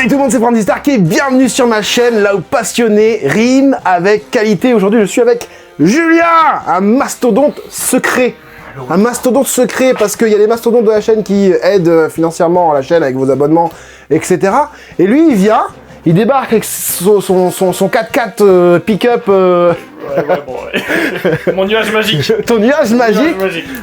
Salut tout le monde, c'est Brandi Stark et bienvenue sur ma chaîne là où passionné rime avec qualité. Aujourd'hui je suis avec Julien, un mastodonte secret. Un mastodonte secret parce qu'il y a les mastodontes de la chaîne qui aident financièrement la chaîne avec vos abonnements, etc. Et lui il vient, il débarque avec son 4x4 pick-up. Ouais, bon, ouais. Mon nuage magique. Ton nuage magique.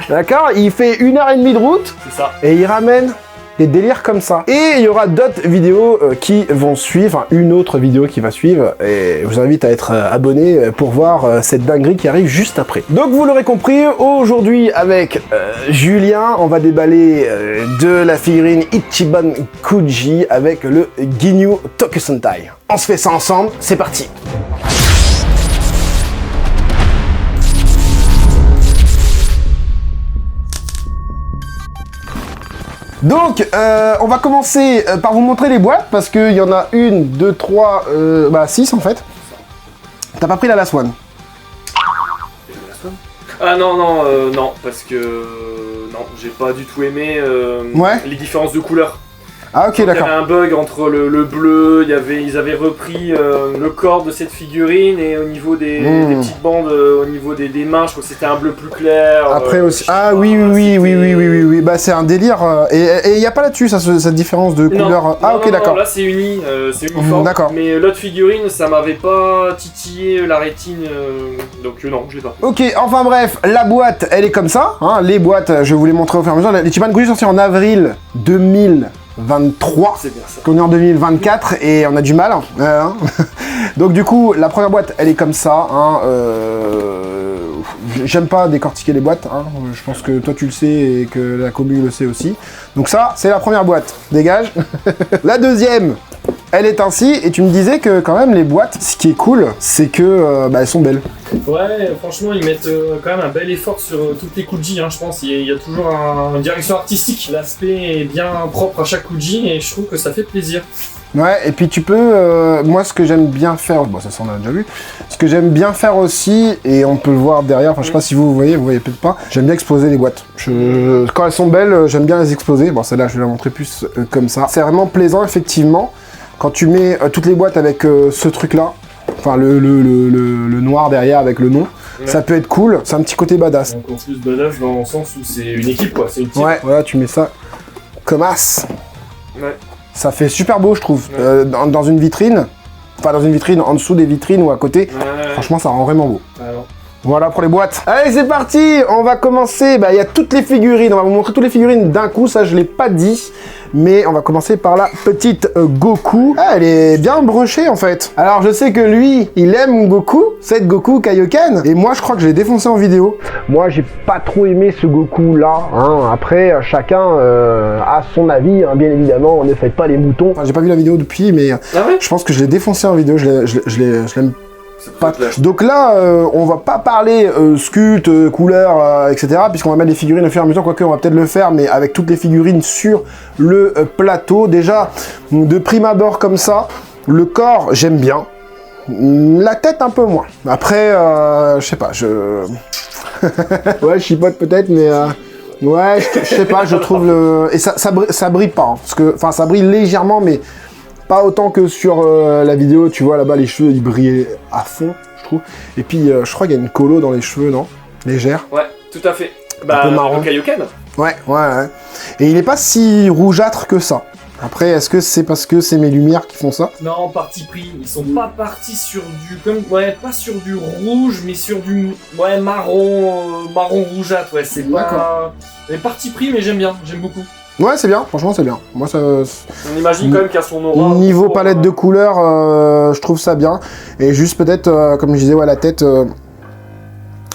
D'accord, il fait 1h30 de route. C'est ça. Et il ramène des délires comme ça. Et il y aura d'autres vidéos qui vont suivre, enfin une autre vidéo qui va suivre, et je vous invite à être abonné pour voir cette dinguerie qui arrive juste après. Donc vous l'aurez compris, aujourd'hui avec Julien, on va déballer de la figurine Ichiban Kuji avec le Ginyu Tokusentai. On se fait ça ensemble, c'est parti. Donc, on va commencer par vous montrer les boîtes, parce qu'il y en a 1, 2, 3, 6 en fait. T'as pas pris la last one? Ah non, non, parce que... non, j'ai pas du tout aimé les différences de couleurs. Ah ok, d'accord. Il y avait un bug entre le bleu, ils avaient repris le corps de cette figurine, et au niveau des petites bandes, au niveau des mains, je crois que c'était un bleu plus clair. Après aussi... Ah oui, bah c'est un délire. Et il n'y a pas là-dessus cette différence de couleur. Ah ok, d'accord. Là c'est uni, c'est uniforme. D'accord. Mais l'autre figurine, ça m'avait pas titillé la rétine, donc non, je l'ai pas. Ok, enfin bref, la boîte, elle est comme ça. Hein, les boîtes, je vous les montrer au fur et à mesure. Les Ichiban Kuji sorti en avril 2023, c'est bien ça. On est en 2024 et on a du mal. Hein. Donc du coup, la première boîte, elle est comme ça. Hein, j'aime pas décortiquer les boîtes. Hein. Je pense que toi tu le sais et que la commu le sait aussi. Donc ça, c'est la première boîte. Dégage. La deuxième, elle est ainsi. Et tu me disais que quand même les boîtes, ce qui est cool, c'est que elles sont belles. Ouais, franchement, ils mettent quand même un bel effort sur toutes les Kuji, hein, je pense. Il y a toujours une direction artistique. L'aspect est bien propre à chaque Kuji et je trouve que ça fait plaisir. Ouais, et puis tu peux... moi, ce que j'aime bien faire... Bon, ça on a déjà vu. Ce que j'aime bien faire aussi, et on peut le voir derrière, enfin, je sais pas si vous voyez peut-être pas, j'aime bien exposer les boîtes. Quand elles sont belles, j'aime bien les exposer. Bon, celle-là, je vais la montrer plus comme ça. C'est vraiment plaisant, effectivement, quand tu mets toutes les boîtes avec ce truc-là. Enfin, le noir derrière avec le nom, ça peut être cool, c'est un petit côté badass. Encore plus badass dans le sens où c'est une équipe, quoi, c'est une team. Ouais, voilà, tu mets ça comme as. Ouais. Ça fait super beau, je trouve, dans une vitrine, enfin dans une vitrine, en dessous des vitrines ou à côté, franchement, ça rend vraiment beau. Alors. Voilà pour les boîtes. Allez, c'est parti. On va commencer. Il y a toutes les figurines. On va vous montrer toutes les figurines d'un coup. Ça, je l'ai pas dit. Mais on va commencer par la petite Goku. Ah, elle est bien brochée, en fait. Alors, je sais que lui, il aime Goku. Cette Goku Kaioken. Et moi, je crois que je l'ai défoncé en vidéo. Moi, j'ai pas trop aimé ce Goku-là. Hein. Après, chacun a son avis. Hein. Bien évidemment, ne faites pas les moutons. Enfin, j'ai pas vu la vidéo depuis, mais je pense que je l'ai défoncé en vidéo. Je l'aime pas. Donc là, on va pas parler sculpte, couleur, etc. Puisqu'on va mettre les figurines au fur et à mesure, quoique on va peut-être le faire, mais avec toutes les figurines sur le plateau. Déjà, de prime abord comme ça, le corps, j'aime bien. La tête, un peu moins. Après, je sais pas, ouais, je chipote peut-être, mais... ouais, je sais pas, je trouve le... Et ça brille pas, hein, parce que... Enfin, ça brille légèrement, mais... Pas autant que sur la vidéo, tu vois là-bas les cheveux ils brillaient à fond, je trouve. Et puis je crois qu'il y a une colo dans les cheveux, non? Légère. Ouais, tout à fait. Un peu marron. Le Kaioken. Ouais. Et il est pas si rougeâtre que ça. Après, est-ce que c'est parce que c'est mes lumières qui font ça? Non, parti pris. Ils sont pas partis sur du... pas sur du rouge, mais sur du... marron rougeâtre, ouais, c'est pas... Mais parti pris, mais j'aime bien, j'aime beaucoup. Ouais, c'est bien, franchement, c'est bien. Moi, ça... On imagine quand même qu'il y a son aura. Niveau palette de couleurs, je trouve ça bien. Et juste peut-être, comme je disais, la tête...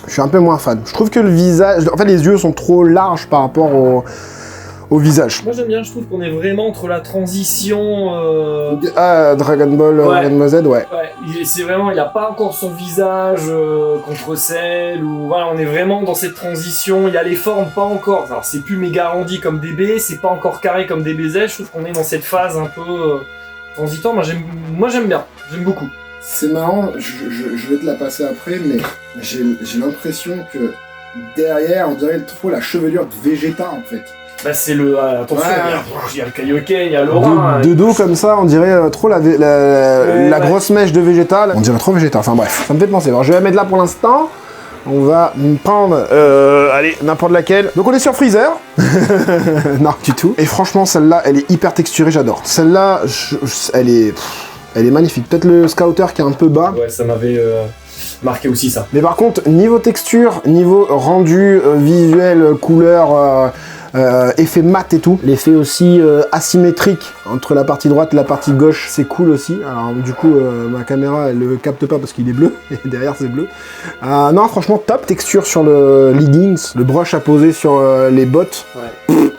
je suis un peu moins fan. Je trouve que le visage... En fait, les yeux sont trop larges par rapport au visage. Moi, j'aime bien, je trouve qu'on est vraiment entre la transition... Dragon Ball, Dragon Z, ouais. C'est vraiment, il n'y a pas encore son visage contre Cell, ou voilà, on est vraiment dans cette transition, il y a les formes pas encore, alors c'est plus méga arrondi comme DB, c'est pas encore carré comme DBZ, je trouve qu'on est dans cette phase un peu transitoire, moi j'aime bien, j'aime beaucoup. C'est marrant, je vais te la passer après, mais j'ai l'impression que derrière, on dirait trop la chevelure de Vegeta en fait. Bah c'est le... attention, il y a le Kaioken, il y a De l'aura. dos comme ça, on dirait trop la grosse mèche de végétal. On dirait trop végétal, enfin bref, ça me fait penser. Alors je vais la mettre là pour l'instant. On va prendre, allez, n'importe laquelle. Donc on est sur Freezer. Non, du tout. Et franchement, celle-là, elle est hyper texturée, j'adore. Celle-là, elle est magnifique. Peut-être le Scouter qui est un peu bas. Ouais, ça m'avait marqué aussi ça. Mais par contre, niveau texture, niveau rendu visuel, couleur, effet mat et tout, l'effet aussi asymétrique entre la partie droite et la partie gauche, c'est cool aussi. Alors du coup, ma caméra, elle le capte pas parce qu'il est bleu, et derrière c'est bleu. Non, franchement, top texture sur le leggings, le brush à poser sur les bottes,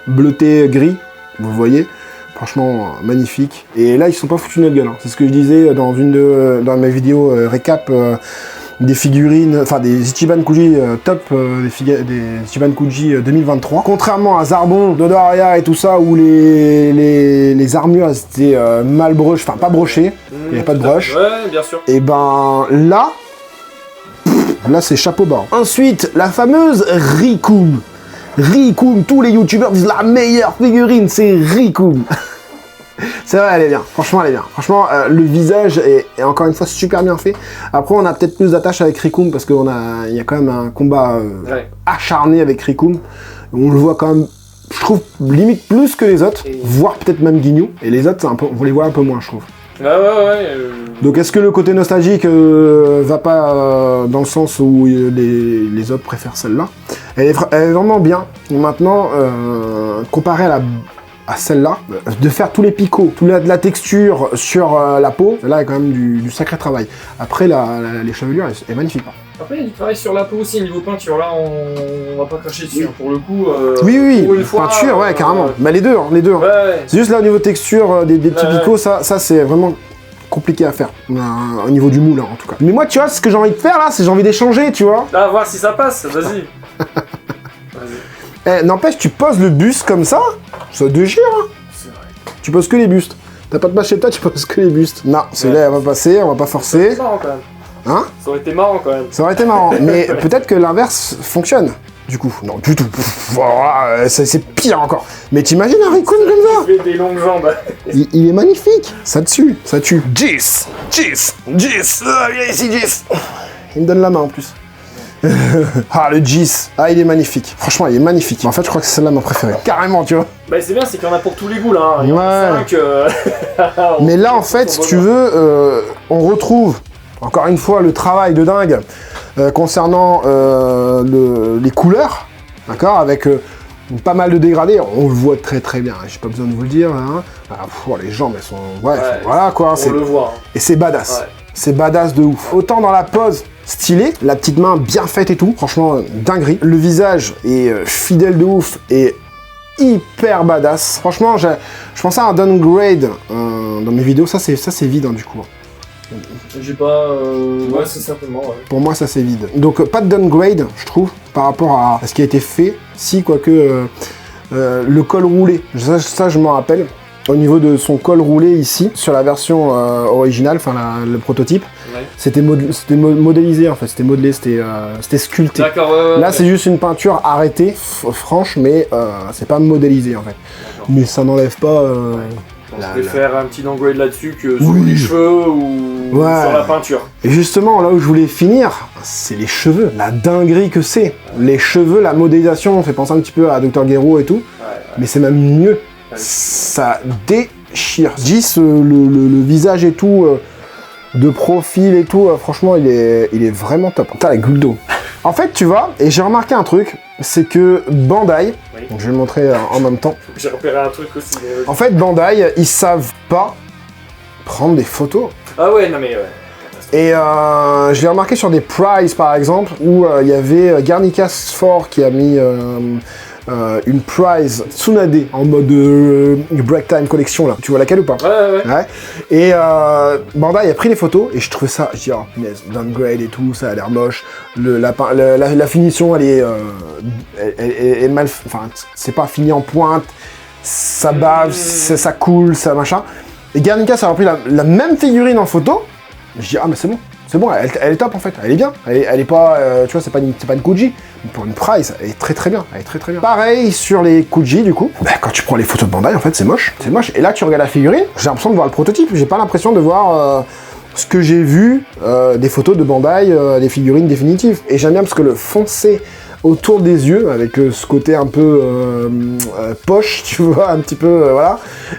bleuté gris, vous voyez. Franchement, magnifique. Et là, ils sont pas foutus notre gueule. Hein. C'est ce que je disais dans dans mes vidéos récap des figurines, enfin des Ichiban Kuji top, des Ichiban Kuji 2023. Contrairement à Zarbon, Dodoria et tout ça, où les armures étaient mal brochées, enfin pas brochées, il n'y avait pas de brush. Ouais, bien sûr. Et ben là, c'est chapeau bas. Ensuite, la fameuse Rikum. Rikum, tous les youtubeurs disent la meilleure figurine, c'est Rikum. C'est vrai, elle est bien. Franchement, elle est bien. Franchement, le visage est encore une fois super bien fait. Après, on a peut-être plus d'attache avec Rikum parce qu'il y a quand même un combat acharné avec Rikum. On le voit quand même, je trouve, limite plus que les autres, voire peut-être même Ginyu. Et les autres, on les voit un peu moins, je trouve. Ouais. Donc, est-ce que le côté nostalgique va pas dans le sens où les autres préfèrent celle-là? Elle est vraiment bien. Maintenant, comparé à celle-là, de faire tous les picots, toute la texture sur la peau, là il y a quand même du sacré travail. Après, les chevelures, est magnifique. Après, il travaille sur la peau aussi, niveau peinture, là on va pas cracher dessus, pour le coup. Oui, pour une fois, peinture, ouais, carrément. Mais les deux. Ouais. C'est juste là au niveau texture, des petits picots, ça c'est vraiment compliqué à faire, au niveau du moule en tout cas. Mais moi, tu vois, ce que j'ai envie de faire là, c'est j'ai envie d'échanger, tu vois. Ah, voir si ça passe, vas-y. N'empêche, tu poses le buste comme ça déchire, hein. C'est vrai. Tu poses que les bustes. T'as pas de bâche chez toi, tu poses que les bustes. Non, celui-là, elle va passer, on va pas forcer. Ça aurait été marrant quand même. Hein? Ça aurait été marrant quand même. Ça aurait été marrant, mais peut-être que l'inverse fonctionne. Du coup, non, du tout. Voilà, c'est pire encore. Mais t'imagines un Rikum comme ça? Il fait des longues jambes. Il est magnifique. Ça tue. Jis. Viens ici, Jis. Il me donne la main en plus. Ah, le Jis. Ah, il est magnifique. Franchement, il est magnifique. Mais en fait, je crois que c'est celle-là ma préférée. Carrément, tu vois. Bah, c'est bien, c'est qu'il y en a pour tous les goûts là. Il y en a 5. Mais là, en fait, si tu veux, on retrouve encore une fois le travail de dingue concernant les couleurs, d'accord, avec pas mal de dégradés. On le voit très très bien. J'ai pas besoin de vous le dire. Hein. Les jambes, elles sont. Ouais. Voilà quoi. On le voit. Hein. Et c'est badass. Ouais. C'est badass de ouf. Autant dans la pose stylée, la petite main bien faite et tout. Franchement, dinguerie. Le visage est fidèle de ouf et hyper badass. Franchement, je pensais à un downgrade dans mes vidéos. Ça c'est vide hein, du coup. J'ai pas... Ouais, c'est certainement, ouais. Pour moi, ça c'est vide. Donc pas de downgrade, je trouve, par rapport à ce qui a été fait. Si, quoique, le col roulé, ça je m'en rappelle. Au niveau de son col roulé ici, sur la version originale, enfin le prototype, c'était modélisé en fait, c'était modelé, c'était sculpté. D'accord, là c'est juste une peinture arrêtée, franche, mais c'est pas modélisé en fait. Mais ça n'enlève pas... Je vais faire un petit downgrade là-dessus que sur les cheveux ou sur la peinture. Et justement, là où je voulais finir, c'est les cheveux. La dinguerie que c'est. Les cheveux, la modélisation, on fait penser un petit peu à Dr. Gero et tout. Mais c'est même mieux. Ça déchire. Jis, le visage et tout, de profil et tout, franchement, il est vraiment top. Putain, la goutte d'eau. En fait, tu vois, et j'ai remarqué un truc, c'est que Bandai, donc je vais le montrer en même temps. J'ai repéré un truc aussi. En fait, Bandai, ils savent pas prendre des photos. Ah ouais, non mais ouais. Et je l'ai remarqué sur des prizes par exemple, où il y avait Garnica Sport qui a mis une prize Tsunade en mode Break Time Collection là. Tu vois laquelle ou pas? Ouais. Et Bandai a pris les photos et je trouvais ça, je dis oh punaise, downgrade et tout, ça a l'air moche. La finition elle est mal, enfin c'est pas fini en pointe, ça bave, ça coule, ça machin. Et Garnica ça a repris la même figurine en photo. Je dis ah mais c'est bon, C'est bon, elle est top en fait, elle est bien. Elle est pas, tu vois, c'est pas une Kuji. Pour une price, elle est très bien, elle est très bien. Pareil sur les Kuji du coup. Bah, quand tu prends les photos de Bandai, en fait, c'est moche. C'est moche. Et là, tu regardes la figurine, j'ai l'impression de voir le prototype. J'ai pas l'impression de voir ce que j'ai vu des photos de Bandai, des figurines définitives. Et j'aime bien parce que le foncé autour des yeux, avec ce côté un peu poche, tu vois, un petit peu, voilà.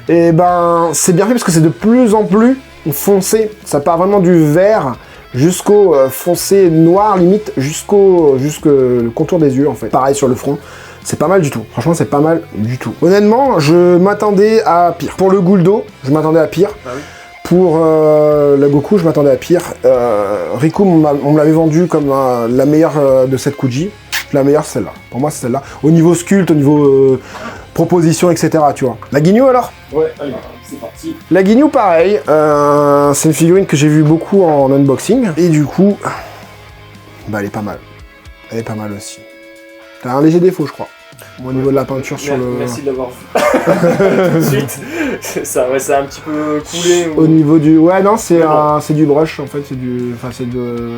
Et ben, c'est bien fait parce que c'est de plus en plus foncé. Ça part vraiment du vert jusqu'au foncé noir, limite, jusqu'au contour des yeux, en fait. Pareil sur le front. C'est pas mal du tout. Franchement, c'est pas mal du tout. Honnêtement, je m'attendais à pire. Pour le Guldo, je m'attendais à pire. Ah oui. Pour la Goku, je m'attendais à pire. Riku, on me l'avait vendu comme la meilleure de cette Kuji. La meilleure, c'est celle-là. Pour moi, c'est celle-là. Au niveau sculpte, au niveau proposition, etc. Tu vois. La Ginyu, alors? Ouais, allez, c'est parti. La Ginyu, pareil. C'est une figurine que j'ai vu beaucoup en unboxing. Et du coup, bah, elle est pas mal. Elle est pas mal aussi. T'as un léger défaut, je crois. Au niveau de la peinture sur le... Merci de l'avoir vu. Tout de suite. Ça a un petit peu coulé. Au niveau du... Ouais, non, c'est du brush, en fait. C'est du... Enfin, c'est de...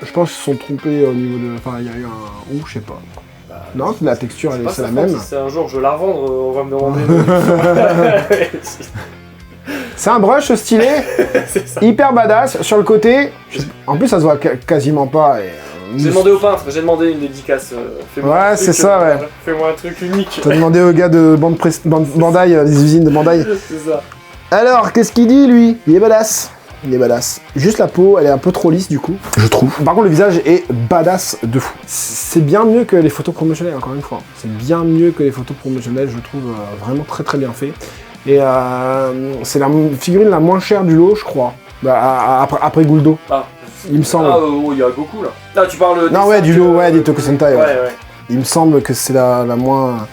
Je pense qu'ils se sont trompés au niveau de... Enfin, il y a eu un... Ou, je sais pas. Bah, non, la texture, c'est la même. Si un jour je la revendre, on va me demander... C'est un brush stylé, hyper badass. Sur le côté, en plus, ça se voit quasiment pas. J'ai demandé au peintre, j'ai demandé une dédicace. Ouais, c'est ça, ouais. Fais-moi un truc unique. T'as demandé au gars de Bandai, des usines de Bandai. C'est ça. Alors, qu'est-ce qu'il dit, lui? Il est badass. Il est badass. Juste la peau, elle est un peu trop lisse, du coup, je trouve. Par contre, le visage est badass de fou. C'est bien mieux que les photos promotionnelles, encore une fois. C'est bien mieux que les photos promotionnelles, je trouve vraiment très bien fait. Et c'est la figurine la moins chère du lot, je crois. Bah, après Guldo. Ah. Il me semble. Ah, il y a Goku là. Ah, tu parles. Non, ouais, du lot, ouais, des Tokusentai. Ouais. Il me semble que c'est la moins.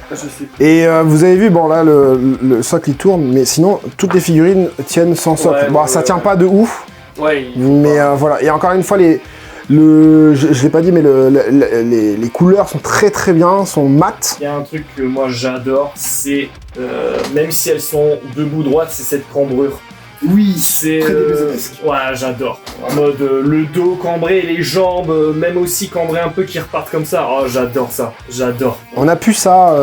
Je sais. Et vous avez vu, bon là, le socle il tourne, mais sinon, toutes les figurines tiennent sans socle. Ouais, bon, ça tient pas de ouf. Ouais. Mais voilà. Et encore une fois, je l'ai pas dit, mais les couleurs sont très bien, sont mates. Il y a un truc que moi j'adore, c'est même si elles sont debout droites, c'est cette cambrure. Oui, c'est très DBZ-esque. Ouais, j'adore. En mode le dos cambré, les jambes, même aussi cambré un peu qui repartent comme ça. Oh, j'adore ça. J'adore. On a pu ça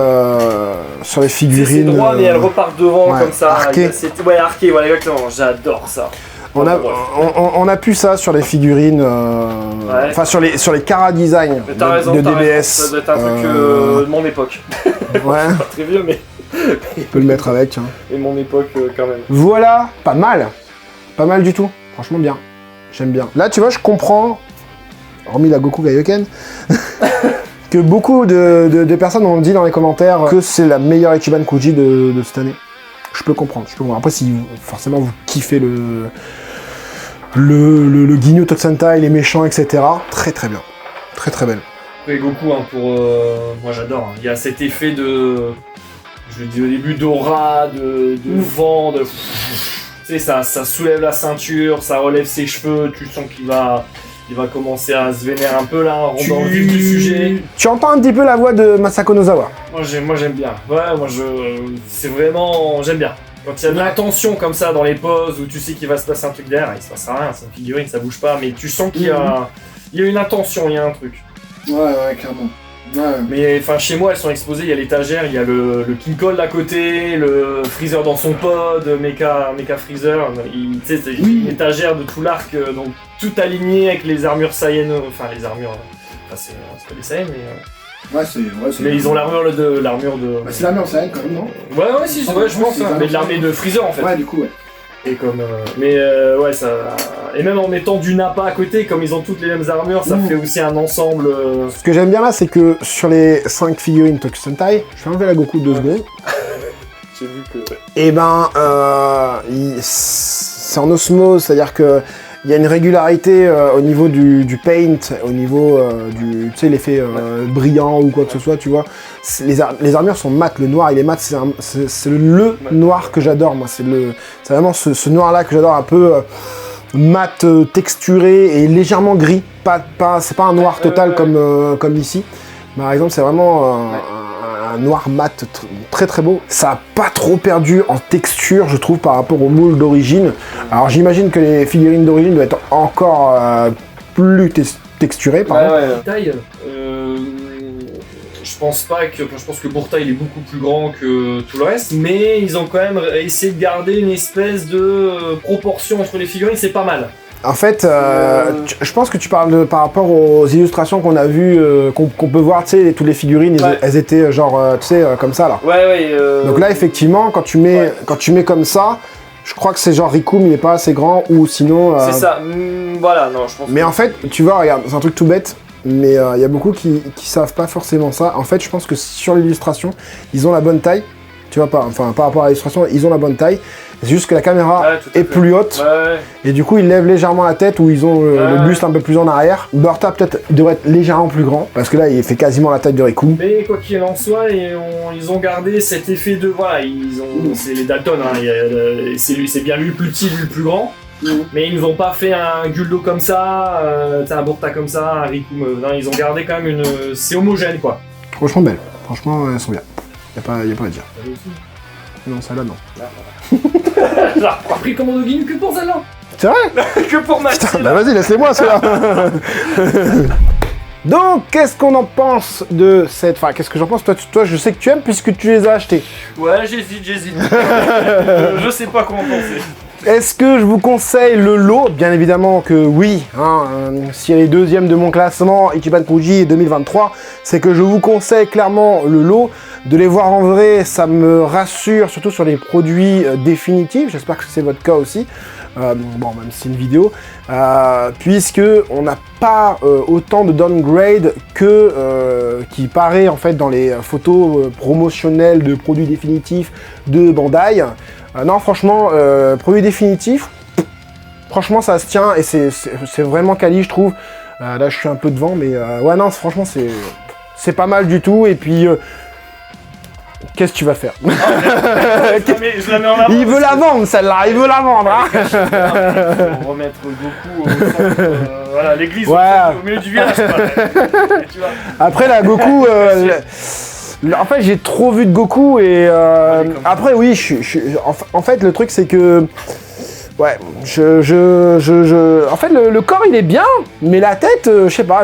sur les figurines. C'est droit, mais elles repartent devant comme ça. Arqué. Ouais, arqué, voilà, exactement. J'adore ça. On a pu ça sur les figurines, enfin sur les Kara Design de DBS. Ça doit être un truc de mon époque. Ouais. Pas très vieux, mais... On peut le mettre avec. Hein. Et mon époque, quand même. Voilà, pas mal. Pas mal du tout. Franchement, bien. J'aime bien. Là, tu vois, je comprends, hormis la Goku Gaioken, que beaucoup de personnes ont dit dans les commentaires que c'est la meilleure Ichiban Kuji de cette année. Je peux comprendre. Après, si forcément vous kiffez le Ginyu Tokusentai, les méchants, etc. Très bien. Très belle. Et Goku, hein, moi j'adore. Il y a cet effet de... Je le dis au début, d'aura, de vent, de... Tu sais, ça soulève la ceinture, ça relève ses cheveux, tu sens qu'il va commencer à se vénérer un peu là, en rentrant dans le vif du sujet. Tu entends un petit peu la voix de Masako Nozawa. Moi j'aime bien. Ouais, c'est vraiment... J'aime bien. Quand il y a de l'intention comme ça dans les poses, où tu sais qu'il va se passer un truc derrière, il se passe rien, c'est une figurine, ça bouge pas, mais tu sens qu'il y a une intention, il y a un truc. Ouais, clairement. Ouais. Mais enfin chez moi elles sont exposées, il y a l'étagère, il y a le King Cole à côté, le Freezer dans son pod, Mecha Freezer, tu sais c'est une étagère de tout l'arc, donc tout aligné avec les armures Saiyan, enfin les armures, c'est pas des Saiyan mais... Mais ils ont l'armure de... Bah, c'est l'armure Saiyan quand même, non? Ouais si, je pense, mais de l'armée de Freezer en fait. Ouais du coup ouais. Et comme... ouais ça... Et même en mettant du Nappa à côté, comme ils ont toutes les mêmes armures, ça fait aussi un ensemble... Ce que j'aime bien là, c'est que sur les 5 figurines Tokusentai, je vais enlever la Goku 2 secondes. J'ai vu que... Et ben, c'est en osmose, c'est-à-dire que il y a une régularité au niveau du paint, au niveau du, tu sais, l'effet brillant ou quoi que ce soit, tu vois. Les armures sont mates, le noir il est mat, c'est le noir que j'adore, moi. C'est vraiment ce noir-là que j'adore, un peu mat, texturé et légèrement gris. C'est pas un noir total comme ici. Par exemple, c'est vraiment un noir mat très très beau. Ça a pas trop perdu en texture, je trouve, par rapport au moule d'origine. Alors j'imagine que les figurines d'origine doivent être encore plus texturées, par exemple. Taille, je pense que Bourtail il est beaucoup plus grand que tout le reste, mais ils ont quand même essayé de garder une espèce de proportion entre les figurines, c'est pas mal. En fait, je pense que tu parles par rapport aux illustrations qu'on a vues, qu'on peut voir, tu sais, toutes les figurines, elles étaient genre, tu sais, comme ça là. Donc là, effectivement, quand tu mets comme ça, je crois que c'est genre Ricoum, il n'est pas assez grand, ou sinon... C'est ça, voilà, non, je pense. Mais en fait, tu vois, regarde, c'est un truc tout bête, mais il y a beaucoup qui savent pas forcément ça. En fait, je pense que sur l'illustration, ils ont la bonne taille. Tu vois, par rapport à l'illustration, ils ont la bonne taille. C'est juste que la caméra est plus haute. Et du coup, ils lèvent légèrement la tête ou ils ont le buste un peu plus en arrière. Burta, peut-être, devrait être légèrement plus grand. Parce que là, il fait quasiment la taille de Ricoum. Mais quoi qu'il en soit, ils ont gardé cet effet de... Voilà, c'est les Dalton, hein, c'est bien lui le plus petit, lui le plus grand. Mais ils nous ont pas fait un Guldo comme ça, un Burta comme ça, un Ricoum. Non, ils ont gardé quand même une... C'est homogène, quoi. Franchement belle. Franchement, elles sont bien. Y a pas à dire. Non, celle-là, non. J'ai repris Commando Guinu que pour celle-là. C'est vrai? Que pour ma... Putain, bah vas-y, laisse-les-moi, celle-là. Donc, qu'est-ce qu'on en pense de cette... Enfin, qu'est-ce que j'en pense? Toi, je sais que tu aimes puisque tu les as achetés. Ouais, j'hésite. Je sais pas comment penser. Est-ce que je vous conseille le lot? Bien évidemment que oui, hein, si elle est deuxième de mon classement Ichiban Fuji 2023, c'est que je vous conseille clairement le lot. De les voir en vrai, ça me rassure, surtout sur les produits définitifs, j'espère que c'est votre cas aussi, bon, même si c'est une vidéo, puisque on n'a pas autant de downgrade que qui paraît en fait dans les photos promotionnelles de produits définitifs de Bandai. Non, franchement, produit définitif, franchement ça se tient et c'est vraiment quali, je trouve. Là, je suis un peu devant, mais ouais, non, franchement, c'est pas mal du tout. Et puis, qu'est-ce que tu vas faire? Je la mets en avant. Il veut la vendre, celle-là, il veut la vendre. Hein. Faut remettre Goku au centre, voilà, l'église au milieu du village. Tu vois. Après, la Goku... en fait, j'ai trop vu de Goku et après, oui, en fait, le truc, c'est que... Ouais, en fait, le corps, il est bien, mais la tête, je sais pas,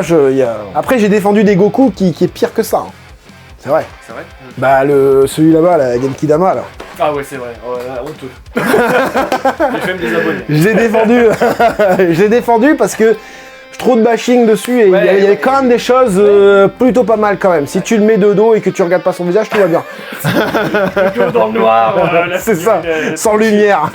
Après, j'ai défendu des Goku qui est pire que ça. Hein. C'est vrai. C'est vrai. Bah, celui là-bas, la Genki Dama, là. Ah ouais, c'est vrai. Oh, là, honteux. J'ai fait me désabonner. Je l'ai défendu parce que... trop de bashing dessus et il y avait quand même des choses plutôt pas mal quand même. Si tu le mets de dos et que tu regardes pas son visage, tout va bien. Plutôt dans le noir. C'est ça, sans lumière.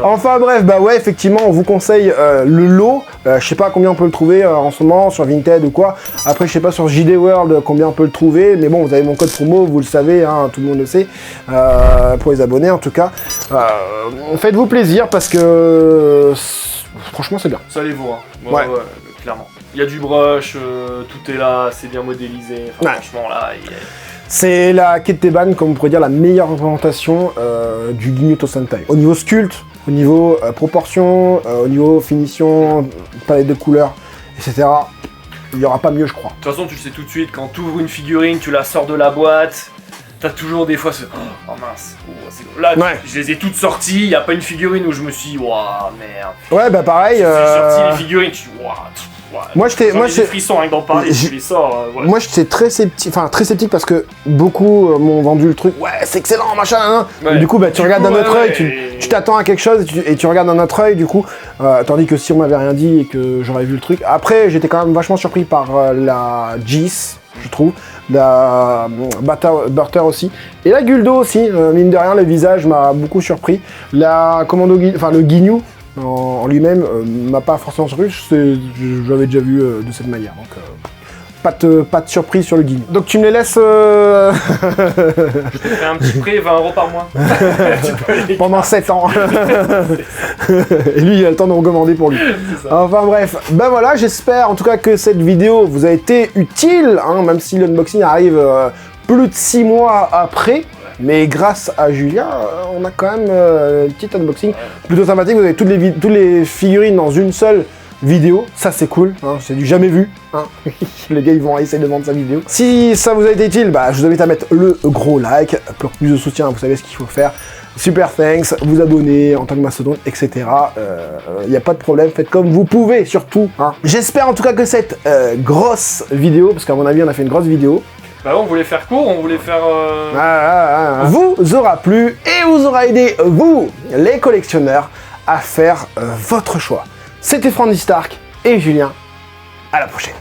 Enfin bref, bah ouais, effectivement, on vous conseille le lot. Je sais pas combien on peut le trouver en ce moment sur Vinted ou quoi. Après, je sais pas sur JD World combien on peut le trouver. Mais bon, vous avez mon code promo, vous le savez, hein, tout le monde le sait. Pour les abonnés en tout cas. Faites-vous plaisir parce que franchement, c'est bien. Ça les vaut, hein. Ouais. Clairement. Il y a du brush, tout est là, c'est bien modélisé. Enfin, franchement, là, c'est la Ketteban, comme on pourrait dire, la meilleure représentation du Ginyu Sentai. Au niveau sculpte, au niveau proportion, au niveau finition, palette de couleurs, etc. Il n'y aura pas mieux, je crois. De toute façon, tu le sais tout de suite, quand tu ouvres une figurine, tu la sors de la boîte. T'as toujours des fois ce... Oh mince, là je les ai toutes sorties, il n'y a pas une figurine où je me suis dit, waouh, merde. Ouais, bah pareil. J'ai sorti les figurines, je suis waouh. Moi, j'étais des frissons avec d'en parler, je les sors. Voilà. Moi, j'étais très sceptique parce que beaucoup m'ont vendu le truc. Ouais, c'est excellent, machin. Hein. Ouais. Du coup, bah, tu regardes d'un autre œil, tu t'attends à quelque chose et tu regardes d'un autre œil, du coup. Tandis que si on m'avait rien dit et que j'aurais vu le truc. Après, j'étais quand même vachement surpris par la Jis, je trouve. La Burter aussi. Et la Guldo aussi, mine de rien, le visage m'a beaucoup surpris. La Commando, le Ginyu en lui-même m'a pas forcément surpris, je l'avais déjà vu de cette manière. Donc pas de surprise sur le Ginyu. Donc tu me les laisses... Je te fais un petit prêt, 20 € par mois. Pendant 7 ans. Et lui, il a le temps de recommander pour lui. Enfin bref, ben voilà, j'espère en tout cas que cette vidéo vous a été utile, hein, même si l'unboxing arrive plus de 6 mois après. Mais grâce à Julien, on a quand même une petite unboxing plutôt sympathique. Vous avez toutes les figurines dans une seule vidéo, ça c'est cool, hein, c'est du jamais vu, hein. Les gars ils vont essayer de vendre sa vidéo. Si ça vous a été utile, bah, je vous invite à mettre le gros like, pour plus de soutien, vous savez ce qu'il faut faire. Super thanks, vous abonner en tant que mastodonte, etc. Y a pas de problème, faites comme vous pouvez, surtout, hein. J'espère en tout cas que cette grosse vidéo, parce qu'à mon avis on a fait une grosse vidéo, bah on voulait faire court, on voulait faire... vous aura plu et vous aura aidé, vous, les collectionneurs, à faire votre choix. C'était Frandy Stark et Julien, à la prochaine.